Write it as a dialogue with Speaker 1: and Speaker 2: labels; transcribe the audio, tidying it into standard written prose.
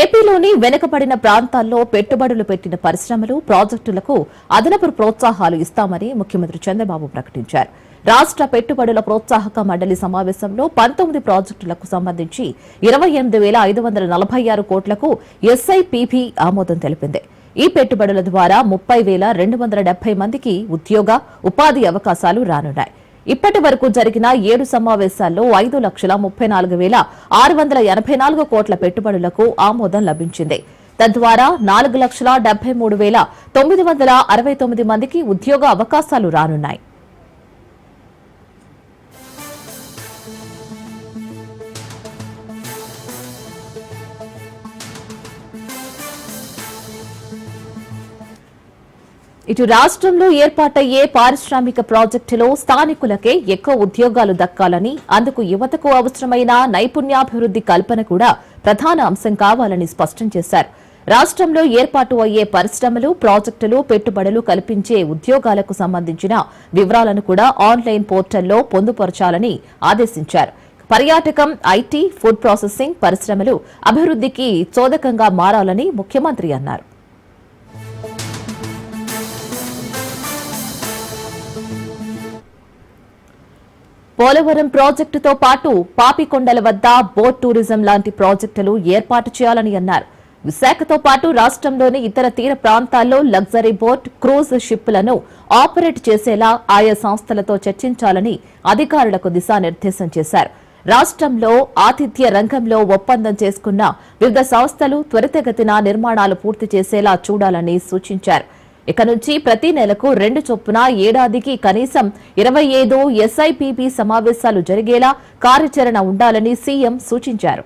Speaker 1: ఏపీలోని వెనుకబడిన ప్రాంతాల్లో పెట్టుబడులు పెట్టిన పరిశ్రమలు ప్రాజెక్టులకు అదనపు ప్రోత్సాహాలు ఇస్తామని ముఖ్యమంత్రి చంద్రబాబు ప్రకటించారు. రాష్ట్ర పెట్టుబడుల ప్రోత్సాహక మండలి సమావేశంలో 19 ప్రాజెక్టులకు సంబంధించి 28,546 కోట్లకు ఎస్ఐపిబి ఆమోదం తెలిపింది. ఈ పెట్టుబడుల ద్వారా 30,270 మందికి ఉద్యోగ ఉపాధి అవకాశాలు రానున్నాయి. ఇప్పటి వరకు జరిగిన 7 సమావేశాల్లో 5,34,684 కోట్ల పెట్టుబడులకు ఆమోదం లభించింది. తద్వారా 4,73,969 మందికి ఉద్యోగ అవకాశాలు రానున్నాయి. ఇటు రాష్ట్రంలో ఏర్పాటయ్యే పారిశ్రామిక ప్రాజెక్టులో స్థానికులకే ఎక్కువ ఉద్యోగాలు దక్కాలని, అందుకు యువతకు అవసరమైన నైపుణ్యాభివృద్ది కల్పన కూడా ప్రధాన అంశం కావాలని స్పష్టం చేశారు. రాష్ట్రంలో ఏర్పాటు అయ్యే పరిశ్రమలు, ప్రాజెక్టులు, పెట్టుబడులు కల్పించే ఉద్యోగాలకు సంబంధించిన వివరాలను కూడా ఆన్లైన్ పోర్టల్లో పొందుపరచాలని ఆదేశించారు. పర్యాటకం, ఐటీ, ఫుడ్ ప్రాసెసింగ్ పరిశ్రమలు అభివృద్దికి చోదకంగా మారాలని ముఖ్యమంత్రి అన్నారు. పోలవరం ప్రాజెక్టుతో పాటు పాపికొండల వద్ద బోట్ టూరిజం లాంటి ప్రాజెక్టులు ఏర్పాటు చేయాలని అన్నారు. విశాఖతో పాటు రాష్ట్రంలోని ఇతర తీర ప్రాంతాల్లో లగ్జరీ బోట్, క్రూజ్ షిప్లను ఆపరేట్ చేసేలా ఆయా సంస్థలతో చర్చించాలని అధికారులకు దిశానిర్దేశం చేశారు. రాష్ట్రంలో ఆతిథ్య రంగంలో ఒప్పందం చేసుకున్న వివిధ సంస్థలు త్వరితగతిన నిర్మాణాలు పూర్తి చేసేలా చూడాలని సూచించారు. ఇక నుంచి ప్రతి నెలకు 2 చొప్పున ఏడాదికి కనీసం 25 ఎస్ఐపిబి సమావేశాలు జరిగేలా కార్యాచరణ ఉండాలని సీఎం సూచించారు.